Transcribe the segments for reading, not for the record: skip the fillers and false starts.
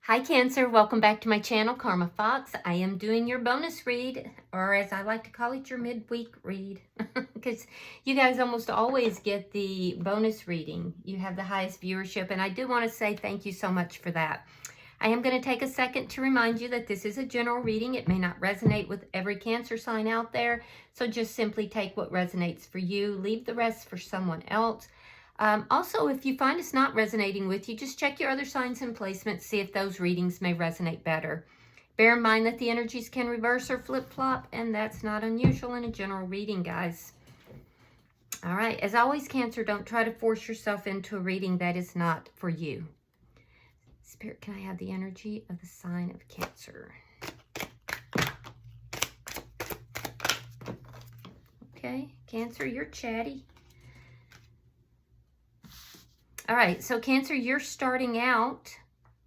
Hi Cancer, welcome back to my channel, Karma Fox. I am doing your bonus read, or as I like to call it, your midweek read. Because you guys almost always get the bonus reading. You have the highest viewership, and I do want to say thank you so much for that. I am going to take a second to remind you that this is a general reading. It may not resonate with every Cancer sign out there, so just simply take what resonates for you. Leave the rest for someone else. Also, if you find it's not resonating with you, just check your other signs and placements, see if those readings may resonate better. Bear in mind that the energies can reverse or flip-flop, and that's not unusual in a general reading, guys. All right, as always, Cancer, don't try to force yourself into a reading that is not for you. Spirit, can I have the energy of the sign of Cancer? Okay, Cancer, you're chatty. All right, so Cancer, you're starting out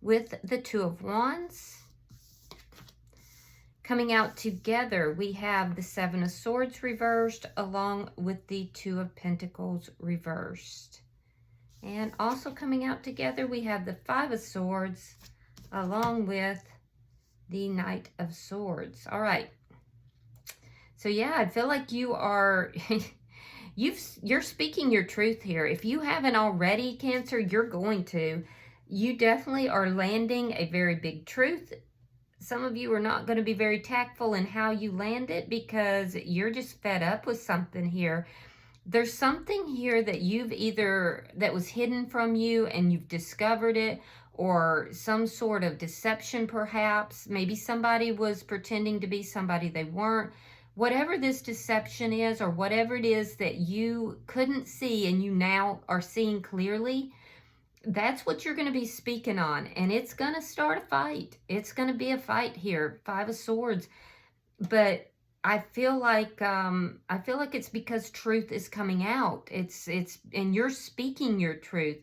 with the Two of Wands. Coming out together, we have the Seven of Swords reversed along with the Two of Pentacles reversed. And also coming out together, we have the Five of Swords along with the Knight of Swords. All right. So yeah, I feel like you are... You're speaking your truth here. If you haven't already, Cancer, you're going to. You definitely are landing a very big truth. Some of you are not going to be very tactful in how you land it because you're just fed up with something here. There's something here that that was hidden from you and you've discovered it, or some sort of deception perhaps. Maybe somebody was pretending to be somebody they weren't. Whatever this deception is, or whatever it is that you couldn't see and you now are seeing clearly, that's what you're going to be speaking on. And it's going to start a fight. It's going to be a fight here. Five of Swords. But I feel like it's because truth is coming out. And you're speaking your truth.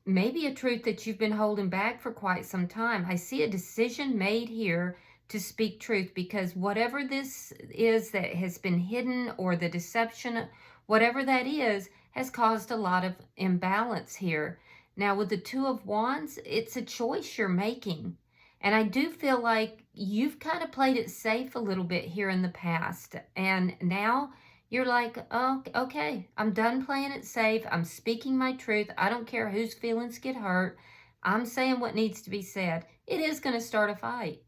Maybe a truth that you've been holding back for quite some time. I see a decision made here to speak truth, because whatever this is that has been hidden, or the deception, whatever that is, has caused a lot of imbalance here. Now with the Two of Wands, it's a choice you're making. And I do feel like you've kind of played it safe a little bit here in the past. And now you're like, oh, okay, I'm done playing it safe. I'm speaking my truth. I don't care whose feelings get hurt. I'm saying what needs to be said. It is going to start a fight.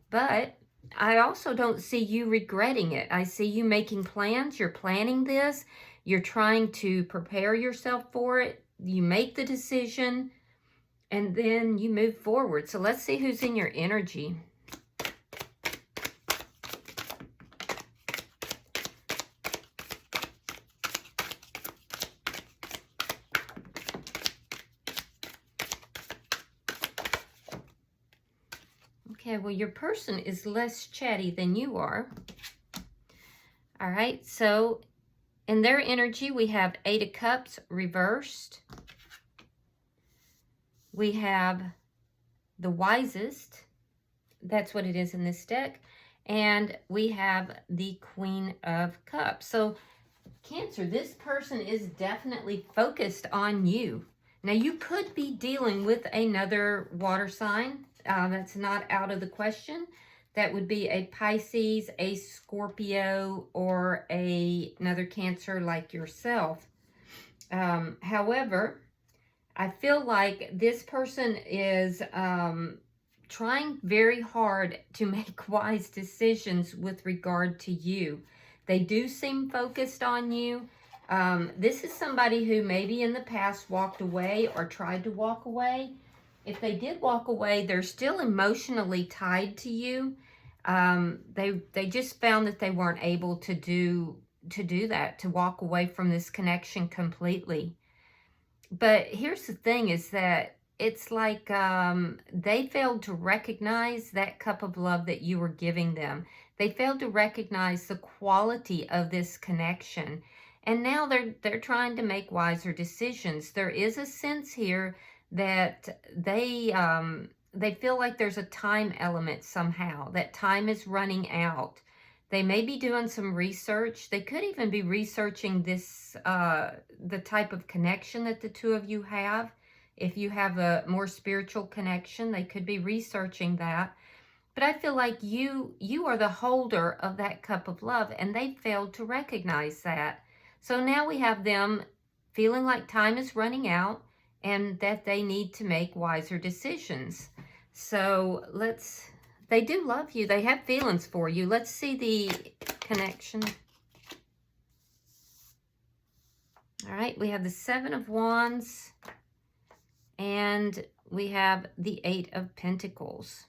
But I also don't see you regretting it. I see you making plans. You're planning this. You're trying to prepare yourself for it. You make the decision, and then you move forward. So let's see who's in your energy. Okay, well, your person is less chatty than you are. All right, so in their energy, we have Eight of Cups reversed. We have the Wisest. That's what it is in this deck. And we have the Queen of Cups. So, Cancer, this person is definitely focused on you. Now, you could be dealing with another water sign. That's not out of the question. That would be a Pisces, a Scorpio, or another Cancer like yourself. However, I feel like this person is trying very hard to make wise decisions with regard to you. They do seem focused on you. This is somebody who maybe in the past walked away or tried to walk away. If they did walk away, they're still emotionally tied to you. They just found that they weren't able to do that, to walk away from this connection completely. But here's the thing, is that it's like they failed to recognize that cup of love that you were giving them. They failed to recognize the quality of this connection. And now they're trying to make wiser decisions. There is a sense here that they feel like there's a time element somehow, that time is running out. They may be doing some research. They could even be researching this, the type of connection that the two of you have. If you have a more spiritual connection, they could be researching that. But I feel like you are the holder of that cup of love, and they failed to recognize that. So now we have them feeling like time is running out and that they need to make wiser decisions. So they do love you. They have feelings for you. Let's see the connection. All right, we have the Seven of Wands and we have the Eight of Pentacles.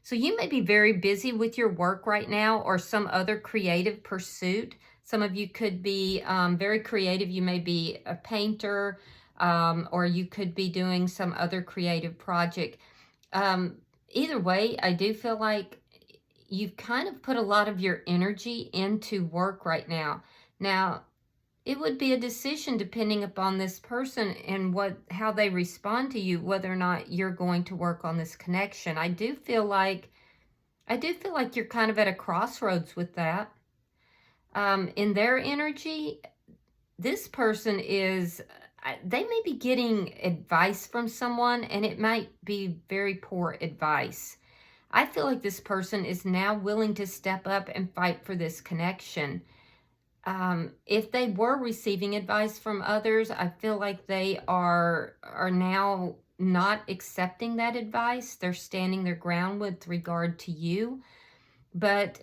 So you may be very busy with your work right now or some other creative pursuit. Some of you could be very creative. You may be a painter or you could be doing some other creative project. Either way, I do feel like you've kind of put a lot of your energy into work right now. Now, it would be a decision depending upon this person and how they respond to you, whether or not you're going to work on this connection. I do feel like you're kind of at a crossroads with that. In their energy, this person they may be getting advice from someone, and it might be very poor advice. I feel like this person is now willing to step up and fight for this connection. If they were receiving advice from others, I feel like they are now not accepting that advice. They're standing their ground with regard to you, but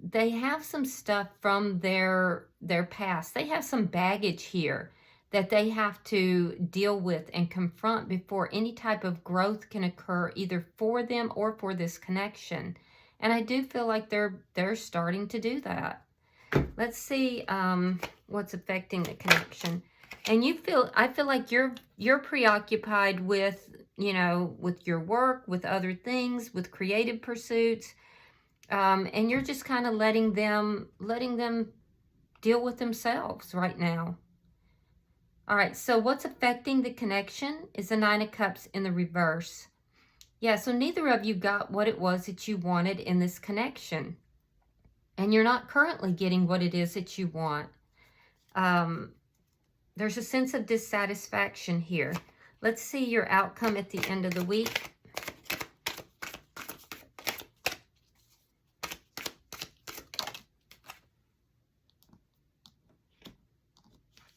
they have some stuff from their past. They have some baggage here that they have to deal with and confront before any type of growth can occur, either for them or for this connection. And I do feel like they're starting to do that. Let's see what's affecting the connection. And I feel like you're preoccupied with, with your work, with other things, with creative pursuits. And you're just kind of letting them deal with themselves right now. All right, so what's affecting the connection is the Nine of Cups in the reverse. Yeah, so neither of you got what it was that you wanted in this connection. And you're not currently getting what it is that you want. There's a sense of dissatisfaction here. Let's see your outcome at the end of the week.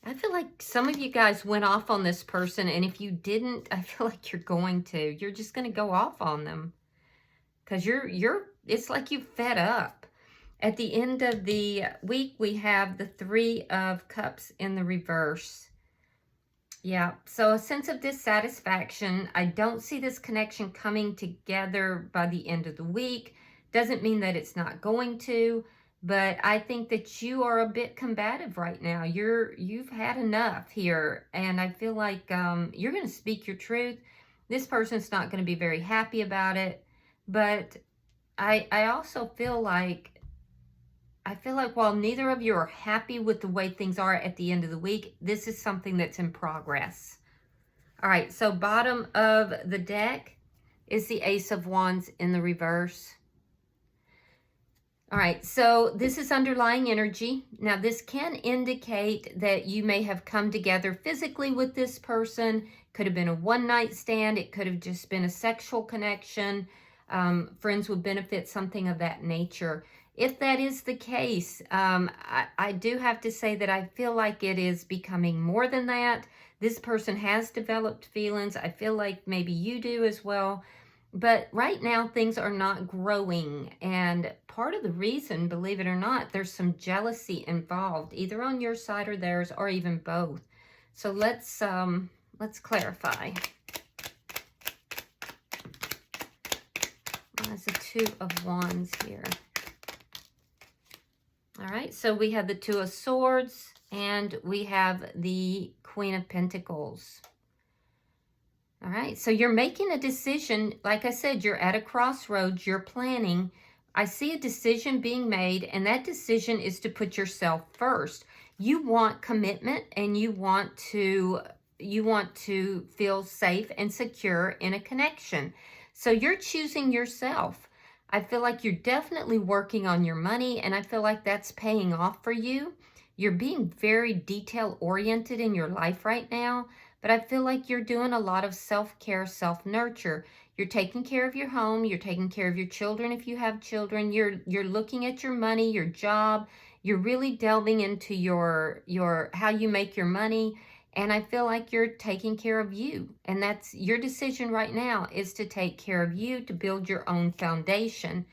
I feel like some of you guys went off on this person, and if you didn't, I feel like you're going to. You're just going to go off on them. Because it's like you fed up. At the end of the week, we have the Three of Cups in the reverse. Yeah, so a sense of dissatisfaction. I don't see this connection coming together by the end of the week. Doesn't mean that it's not going to, but I think that you are a bit combative right now. You've had enough here, and I feel like you're going to speak your truth. This person's not going to be very happy about it, but I also feel like while neither of you are happy with the way things are at the end of the week, this is something that's in progress. All right, so bottom of the deck is the Ace of Wands in the reverse. All right, so this is underlying energy. Now, this can indicate that you may have come together physically with this person. Could have been a one-night stand. It could have just been a sexual connection. Friends with benefits, something of that nature. If that is the case, I do have to say that I feel like it is becoming more than that. This person has developed feelings. I feel like maybe you do as well. But right now, things are not growing. And part of the reason, believe it or not, there's some jealousy involved, either on your side or theirs, or even both. So let's clarify. There's the Two of Wands here. All right, so we have the Two of Swords and we have the Queen of Pentacles. All right, so you're making a decision. Like I said, you're at a crossroads, you're planning. I see a decision being made, and that decision is to put yourself first. You want commitment, and you want to feel safe and secure in a connection. So you're choosing yourself. I feel like you're definitely working on your money, and I feel like that's paying off for you. You're being very detail-oriented in your life right now, but I feel like you're doing a lot of self-care, self-nurture. You're taking care of your home, you're taking care of your children if you have children, you're looking at your money, your job, you're really delving into your how you make your money, and I feel like you're taking care of you. And that's your decision right now, is to take care of you, to build your own foundation.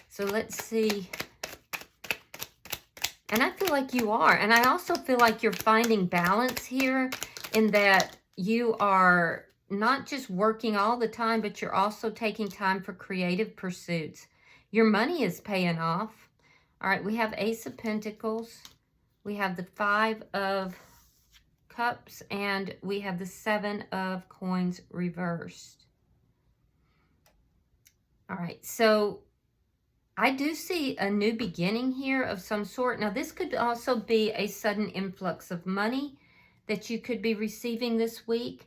So let's see. And I feel like you are. And I also feel like you're finding balance here, in that you are not just working all the time, but you're also taking time for creative pursuits. Your money is paying off. All right, we have Ace of Pentacles. We have the Five of Cups, and we have the Seven of Coins reversed. All right, so I do see a new beginning here of some sort. Now, this could also be a sudden influx of money that you could be receiving this week.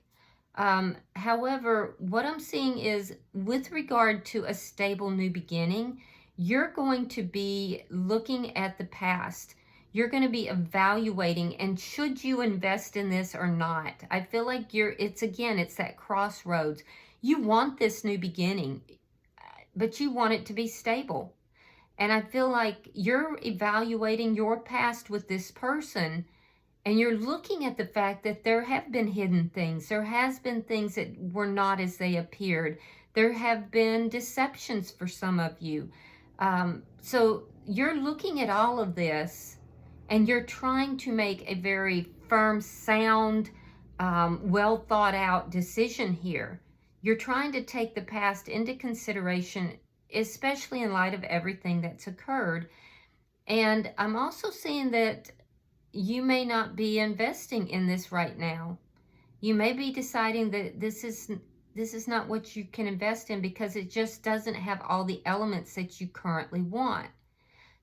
However, what I'm seeing is, with regard to a stable new beginning, you're going to be looking at the past. You're going to be evaluating, and should you invest in this or not? I feel like it's that crossroads. You want this new beginning, but you want it to be stable. And I feel like you're evaluating your past with this person, and you're looking at the fact that there have been hidden things. There has been things that were not as they appeared. There have been deceptions for some of you. So you're looking at all of this, and you're trying to make a very firm, sound, well thought out decision here. You're trying to take the past into consideration, especially in light of everything that's occurred. And I'm also seeing that you may not be investing in this right now. You may be deciding that this is not what you can invest in, because it just doesn't have all the elements that you currently want.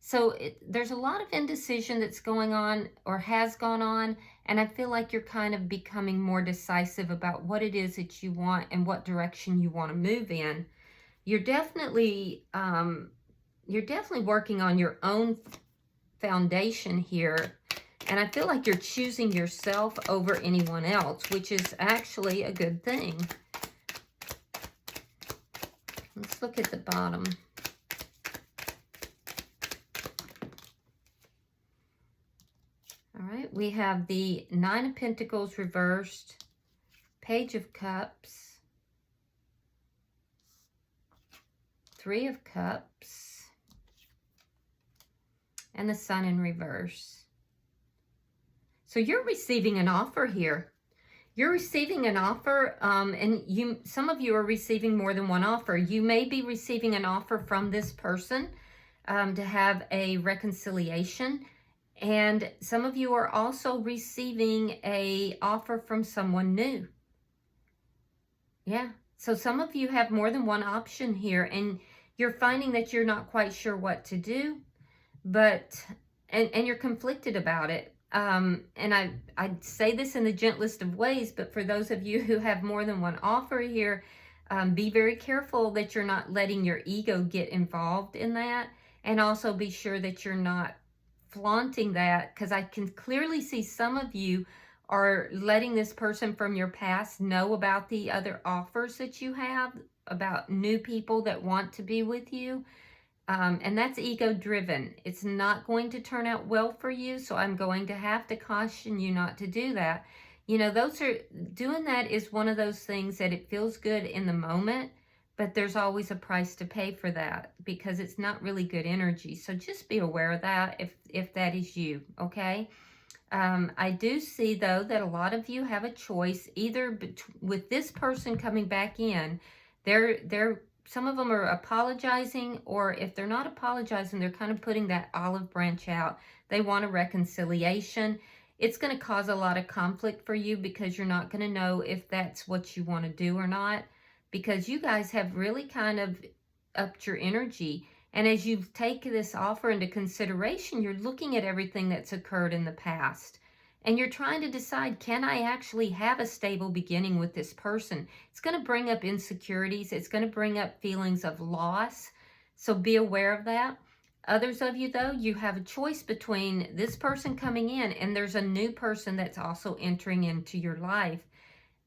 So there's a lot of indecision that's going on, or has gone on, and I feel like you're kind of becoming more decisive about what it is that you want and what direction you want to move in. You're definitely working on your own foundation here, and I feel like you're choosing yourself over anyone else, which is actually a good thing. Let's look at the bottom. All right, we have the Nine of Pentacles reversed, Page of Cups, Three of Cups, and the Sun in reverse. So you're receiving an offer here. You're receiving an offer, and some of you are receiving more than one offer. You may be receiving an offer from this person to have a reconciliation. And some of you are also receiving an offer from someone new. Yeah. So some of you have more than one option here, and you're finding that you're not quite sure what to do, but and you're conflicted about it. And I say this in the gentlest of ways, but for those of you who have more than one offer here, be very careful that you're not letting your ego get involved in that, and also be sure that you're not flaunting that, because I can clearly see some of you are letting this person from your past know about the other offers that you have, about new people that want to be with you. And that's ego driven. It's not going to turn out well for you, so I'm going to have to caution you not to do that. You know, doing that is one of those things that it feels good in the moment, but there's always a price to pay for that, because it's not really good energy. So just be aware of that if that is you, okay? I do see, though, that a lot of you have a choice, either with this person coming back in, some of them are apologizing, or if they're not apologizing, they're kind of putting that olive branch out. They want a reconciliation. It's going to cause a lot of conflict for you, because you're not going to know if that's what you want to do or not, because you guys have really kind of upped your energy. And as you take this offer into consideration, you're looking at everything that's occurred in the past. And you're trying to decide, can I actually have a stable beginning with this person? It's going to bring up insecurities. It's going to bring up feelings of loss. So be aware of that. Others of you, though, you have a choice between this person coming in, and there's a new person that's also entering into your life.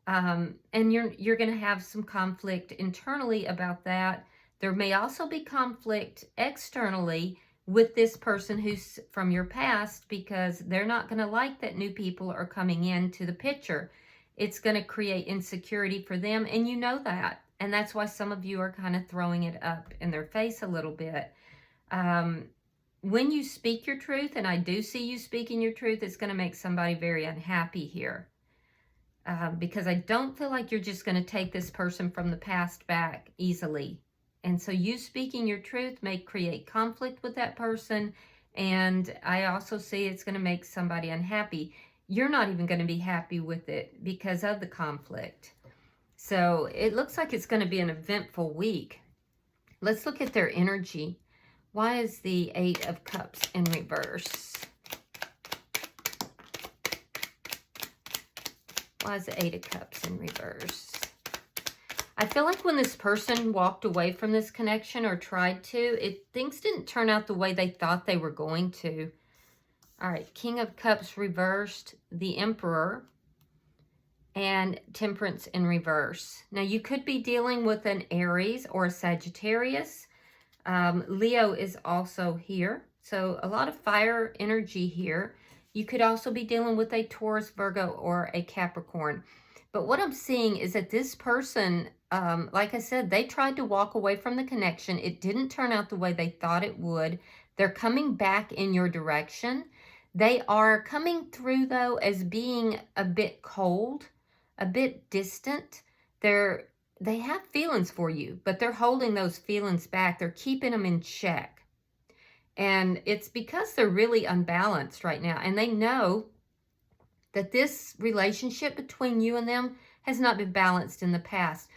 And you're going to have some conflict internally about that. There may also be conflict externally with this person who's from your past, because they're not going to like that new people are coming into the picture. It's going to create insecurity for them, and you know that. And that's why some of you are kind of throwing it up in their face a little bit. When you speak your truth, and I do see you speaking your truth, it's going to make somebody very unhappy here. Because I don't feel like you're just going to take this person from the past back easily. And so you speaking your truth may create conflict with that person. And I also see it's going to make somebody unhappy. You're not even going to be happy with it because of the conflict. So it looks like it's going to be an eventful week. Let's look at their energy. Why is the Eight of Cups in reverse? Why is the Eight of Cups in reverse? I feel like when this person walked away from this connection or tried to, things didn't turn out the way they thought they were going to. All right, King of Cups reversed, the Emperor, and Temperance in reverse. Now, you could be dealing with an Aries or a Sagittarius. Leo is also here. So a lot of fire energy here. You could also be dealing with a Taurus, Virgo, or a Capricorn. But what I'm seeing is that this person, like I said, they tried to walk away from the connection. It didn't turn out the way they thought it would. They're coming back in your direction. They are coming through, though, as being a bit cold, a bit distant. They have feelings for you, but they're holding those feelings back. They're keeping them in check. And it's because they're really unbalanced right now. And they know that this relationship between you and them has not been balanced in the past.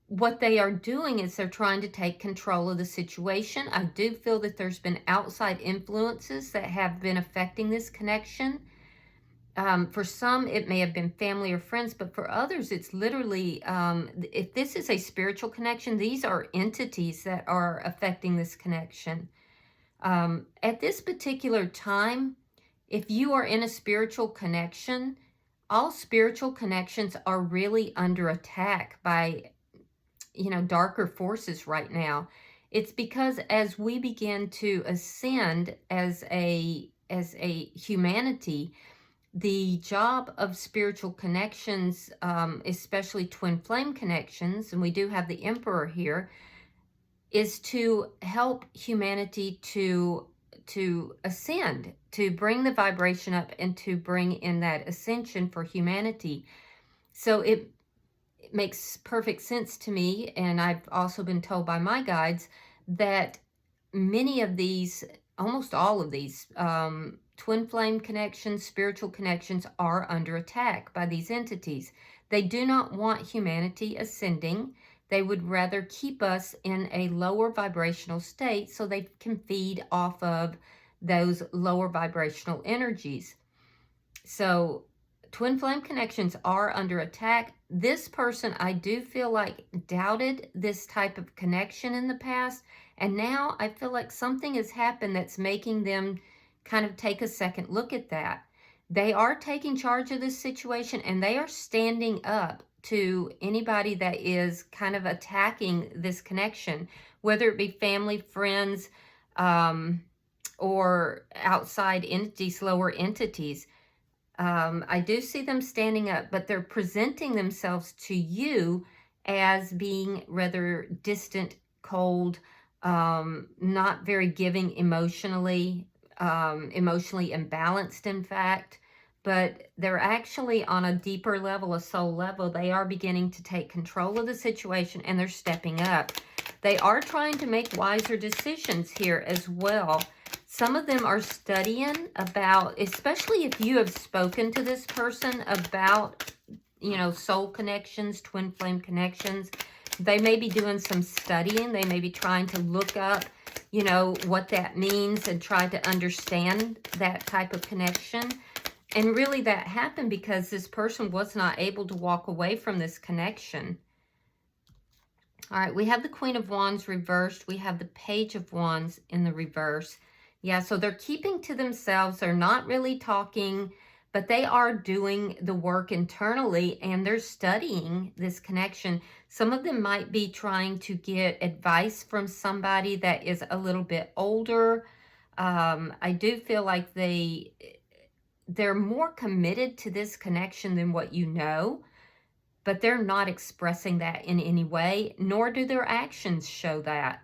What they are doing is they're trying to take control of the situation. I do feel that there's been outside influences that have been affecting this connection. For some, it may have been family or friends, but for others, it's literally, if this is a spiritual connection, these are entities that are affecting this connection. At this particular time, if you are in a spiritual connection, all spiritual connections are really under attack by, darker forces right now. It's because as we begin to ascend as a humanity, the job of spiritual connections, especially twin flame connections, and we do have the Emperor here, is to help humanity to ascend, to bring the vibration up and to bring in that ascension for humanity. So it makes perfect sense to me, and I've also been told by my guides that many of these, almost all of these, twin flame connections, spiritual connections are under attack by these entities. They do not want humanity ascending. They would rather keep us in a lower vibrational state so they can feed off of those lower vibrational energies. So twin flame connections are under attack. This person, I do feel like, doubted this type of connection in the past. And now I feel like something has happened that's making them kind of take a second look at that. They are taking charge of this situation, and they are standing up to anybody that is kind of attacking this connection, whether it be family, friends, or outside entities, lower entities. I do see them standing up, but they're presenting themselves to you as being rather distant, cold, not very giving emotionally, emotionally imbalanced, in fact. But they're actually on a deeper level, a soul level. They are beginning to take control of the situation, and they're stepping up. They are trying to make wiser decisions here as well. Some of them are studying about, especially if you have spoken to this person about, soul connections, twin flame connections. They may be doing some studying. They may be trying to look up, what that means and try to understand that type of connection. And really that happened because this person was not able to walk away from this connection. All right, we have the Queen of Wands reversed. We have the Page of Wands in the reverse. Yeah, so they're keeping to themselves. They're not really talking but they are doing the work internally and they're studying this connection. Some of them might be trying to get advice from somebody that is a little bit older. I do feel like they're more committed to this connection than what you know, but they're not expressing that in any way, nor do their actions show that.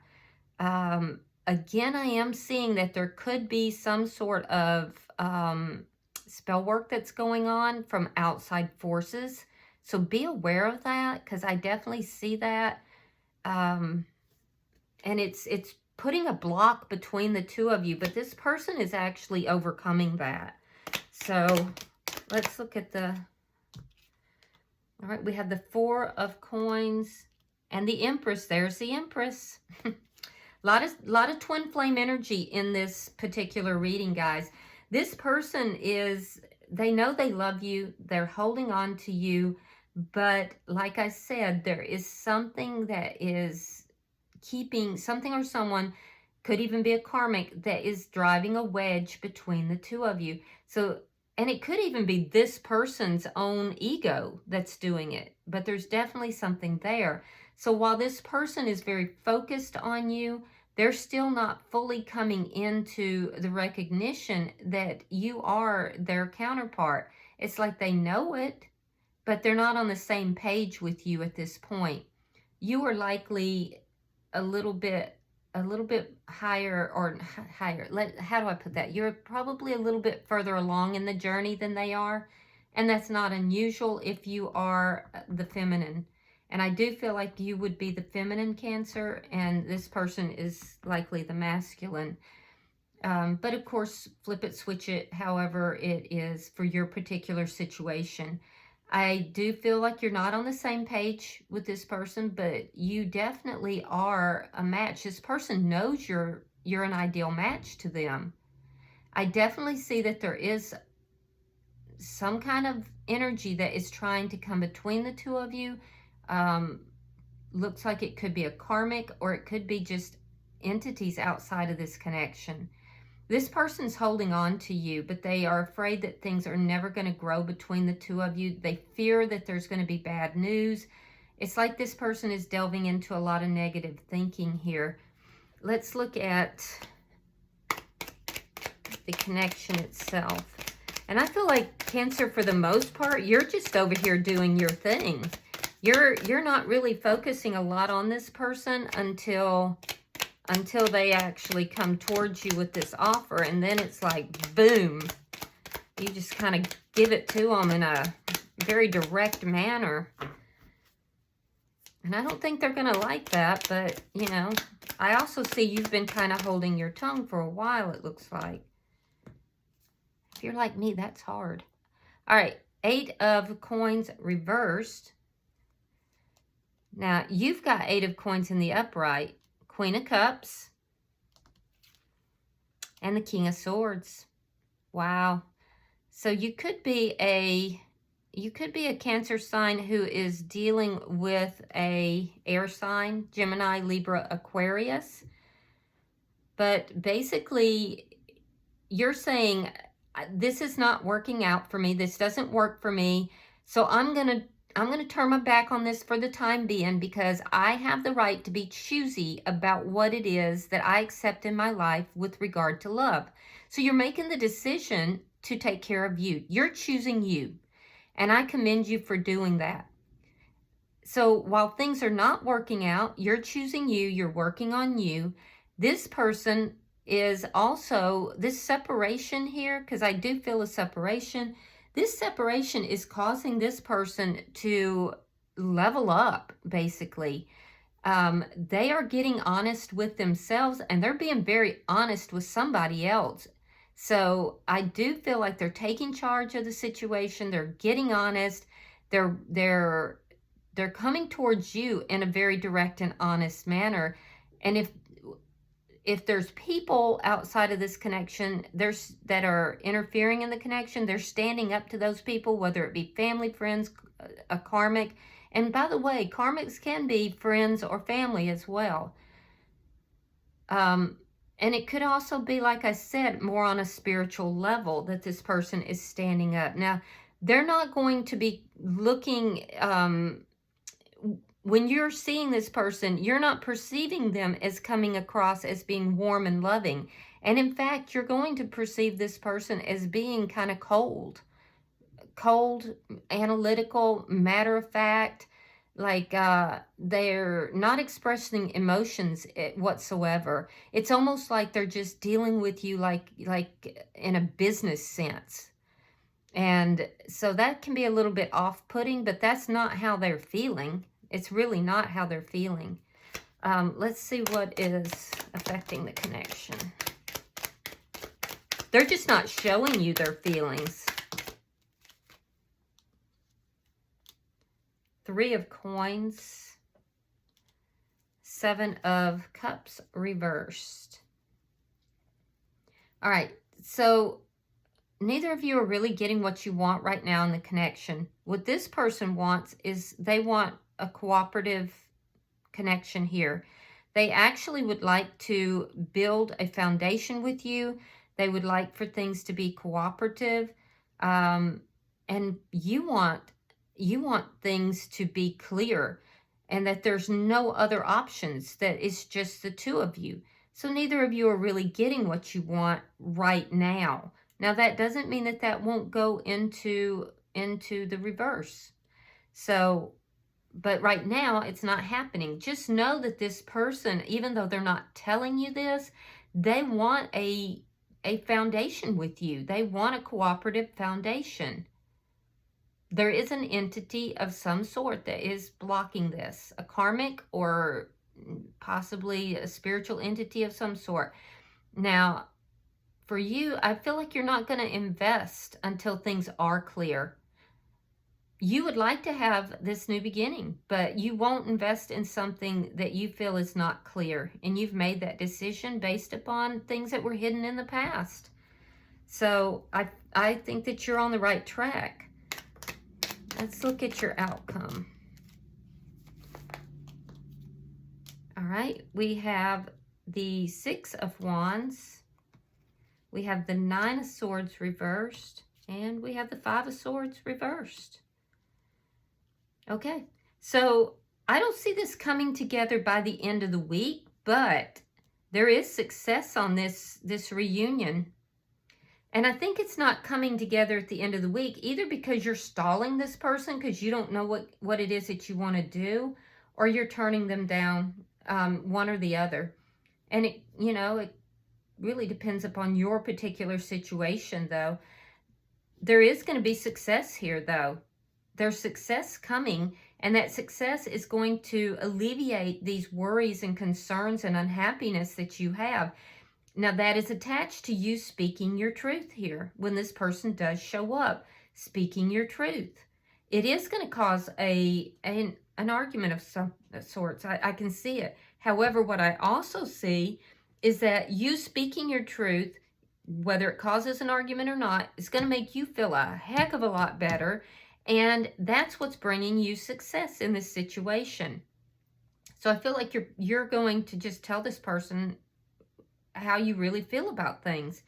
Again, I am seeing that there could be some sort of spell work that's going on from outside forces. So be aware of that, because I definitely see that. And it's putting a block between the two of you, but this person is actually overcoming that. So let's look at the, all right, we have the Four of Coins and the Empress. There's the Empress. lot of twin flame energy in this particular reading, guys. This person is, they know they love you. They're holding on to you. But like I said, there is something that is keeping something or someone, could even be a karmic, that is driving a wedge between the two of you. So, and it could even be this person's own ego that's doing it, but there's definitely something there. So while this person is very focused on you, they're still not fully coming into the recognition that you are their counterpart. It's like they know it, but they're not on the same page with you at this point. You are likely a little bit higher, or higher. How do I put that? You're probably a little bit further along in the journey than they are. And that's not unusual if you are the feminine. And I do feel like you would be the feminine Cancer, and this person is likely the masculine. But of course, flip it, switch it, however it is for your particular situation. I do feel like you're not on the same page with this person, but you definitely are a match. This person knows you're an ideal match to them. I definitely see that there is some kind of energy that is trying to come between the two of you. Looks like it could be a karmic, or it could be just entities outside of this connection. This person's holding on to you, but they are afraid that things are never going to grow between the two of you. They fear that there's going to be bad news. It's like this person is delving into a lot of negative thinking here. Let's look at the connection itself. And I feel like Cancer, for the most part, you're just over here doing your thing. You're not really focusing a lot on this person until they actually come towards you with this offer, and then it's like, boom, you just kind of give it to them in a very direct manner. And I don't think they're going to like that, but, you know, I also see you've been kind of holding your tongue for a while, it looks like. If you're like me, that's hard. All right, Eight of Coins reversed. Now, you've got Eight of Coins in the upright, Queen of Cups, and the King of Swords. Wow. So you could be a Cancer sign who is dealing with a air sign, Gemini, Libra, Aquarius. But basically, you're saying, this is not working out for me. This doesn't work for me. So I'm going to turn my back on this for the time being, because I have the right to be choosy about what it is that I accept in my life with regard to love. So you're making the decision to take care of you. You're choosing you. And I commend you for doing that. So while things are not working out, you're choosing you. You're working on you. This person is also, this separation here, because I do feel a separation. This separation is causing this person to level up, basically. They are getting honest with themselves, and they're being very honest with somebody else. So I do feel like they're taking charge of the situation. They're getting honest. They're coming towards you in a very direct and honest manner. And if there's people outside of this connection that are interfering in the connection, they're standing up to those people, whether it be family, friends, a karmic. And by the way, karmics can be friends or family as well. And it could also be, like I said, more on a spiritual level that this person is standing up. Now, they're not going to be looking, when you're seeing this person, you're not perceiving them as coming across as being warm and loving. And in fact, you're going to perceive this person as being kind of cold, analytical, matter of fact, like they're not expressing emotions whatsoever. It's almost like they're just dealing with you like in a business sense. And so that can be a little bit off-putting, but that's not how they're feeling. It's really not how they're feeling. Let's see what is affecting the connection. They're just not showing you their feelings. 3 of Coins, 7 of Cups reversed. All right, so neither of you are really getting what you want right now in the connection. What this person wants is they want a cooperative connection here. They actually would like to build a foundation with you. They would like for things to be cooperative. And you want things to be clear and that there's no other options, that it's just the two of you. So neither of you are really getting what you want right now. Now, that doesn't mean that that won't go into the reverse. So, but right now, it's not happening. Just know that this person, even though they're not telling you this, they want a foundation with you. They want a cooperative foundation. There is an entity of some sort that is blocking this, a karmic or possibly a spiritual entity of some sort. Now, for you, I feel like you're not going to invest until things are clear. You would like to have this new beginning, but you won't invest in something that you feel is not clear. And you've made that decision based upon things that were hidden in the past. So I think that you're on the right track. Let's look at your outcome. All right, we have the 6 of Wands. We have the 9 of Swords reversed. And we have the 5 of Swords reversed. Okay, so I don't see this coming together by the end of the week, but there is success on this reunion. And I think it's not coming together at the end of the week, either because you're stalling this person because you don't know what it is that you want to do, or you're turning them down, one or the other. And it really depends upon your particular situation, though. There is going to be success here, though. There's success coming, and that success is going to alleviate these worries and concerns and unhappiness that you have. Now, that is attached to you speaking your truth here when this person does show up, speaking your truth. It is going to cause an argument of some sorts. I can see it. However, what I also see is that you speaking your truth, whether it causes an argument or not, is going to make you feel a heck of a lot better. And that's what's bringing you success in this situation. So I feel like you're going to just tell this person how you really feel about things.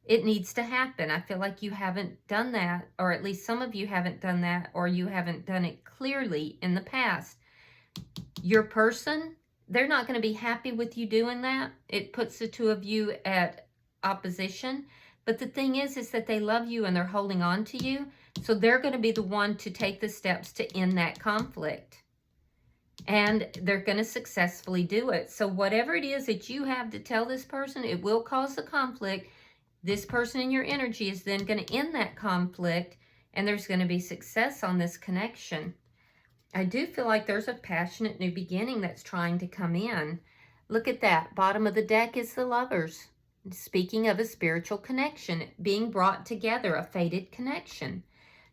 It needs to happen. I feel like you haven't done that, or at least some of you haven't done that, or you haven't done it clearly in the past. Your person, they're not going to be happy with you doing that. It puts the two of you at opposition. But the thing is that they love you and they're holding on to you. So they're going to be the one to take the steps to end that conflict. And they're going to successfully do it. So whatever it is that you have to tell this person, it will cause the conflict. This person in your energy is then going to end that conflict. And there's going to be success on this connection. I do feel like there's a passionate new beginning that's trying to come in. Look at that. Bottom of the deck is the Lovers. Speaking of a spiritual connection being brought together, a fated connection.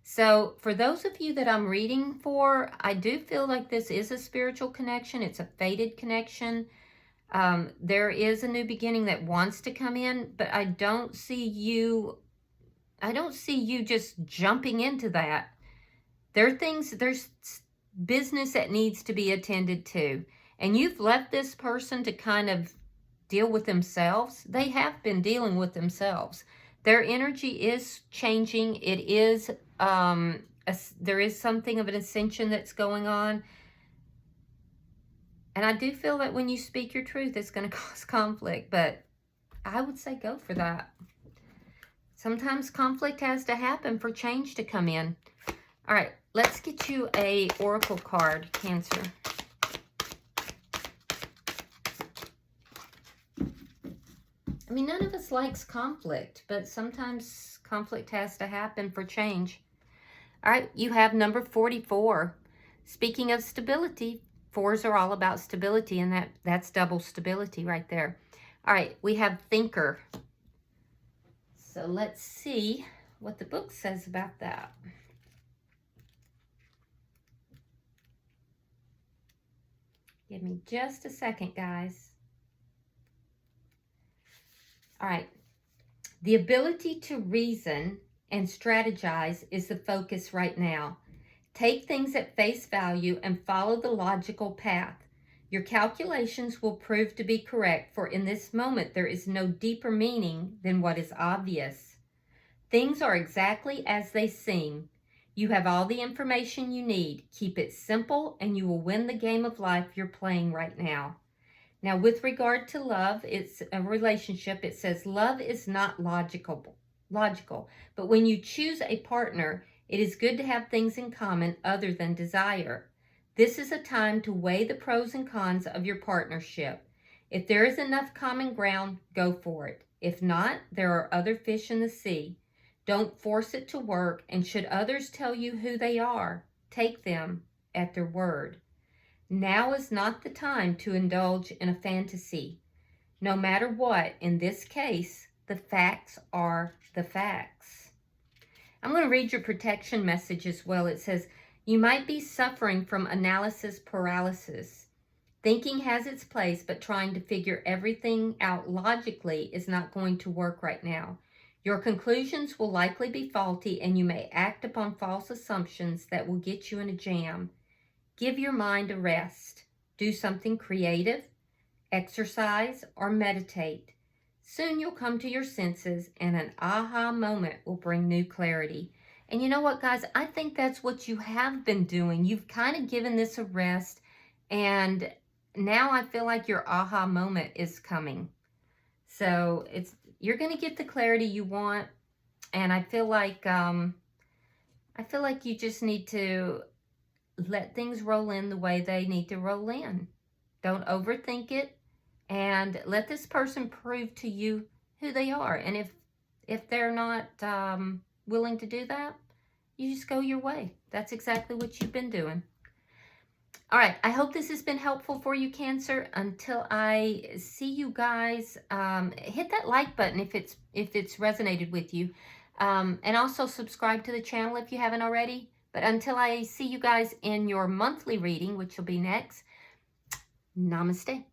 So for those of you that I'm reading for, I do feel like this is a spiritual connection. It's a fated connection. There is a new beginning that wants to come in, but I don't see you just jumping into that. There's business that needs to be attended to. And you've left this person to kind of deal with themselves, they have been dealing with themselves. Their energy is changing. It is, there is something of an ascension that's going on. And I do feel that when you speak your truth, it's going to cause conflict, but I would say go for that. Sometimes conflict has to happen for change to come in. All right, let's get you a oracle card, Cancer. I mean, none of us likes conflict, but sometimes conflict has to happen for change. All right, you have number 44. Speaking of stability, 4s are all about stability, and that's double stability right there. All right, we have thinker. So let's see what the book says about that. Give me just a second, guys. All right. The ability to reason and strategize is the focus right now. Take things at face value and follow the logical path. Your calculations will prove to be correct, for in this moment there is no deeper meaning than what is obvious. Things are exactly as they seem. You have all the information you need. Keep it simple and you will win the game of life you're playing right now. Now, with regard to love, it's a relationship. It says love is not logical, but when you choose a partner, it is good to have things in common other than desire. This is a time to weigh the pros and cons of your partnership. If there is enough common ground, go for it. If not, there are other fish in the sea. Don't force it to work, and should others tell you who they are, take them at their word. Now is not the time to indulge in a fantasy. No matter what, in this case, the facts are the facts. I'm going to read your protection message as well. It says, you might be suffering from analysis paralysis. Thinking has its place, but trying to figure everything out logically is not going to work right now. Your conclusions will likely be faulty, and you may act upon false assumptions that will get you in a jam. Give your mind a rest. Do something creative, exercise, or meditate. Soon you'll come to your senses, and an aha moment will bring new clarity. And you know what, guys? I think that's what you have been doing. You've kind of given this a rest, and now I feel like your aha moment is coming. So you're going to get the clarity you want, and I feel like you just need to let things roll in the way they need to roll in. Don't overthink it, and let this person prove to you who they are. And if they're not willing to do that, you just go your way. That's exactly what you've been doing. All right, I hope this has been helpful for you, Cancer. Until I see you guys, hit that like button if it's resonated with you, and also subscribe to the channel if you haven't already. But until I see you guys in your monthly reading, which will be next, namaste.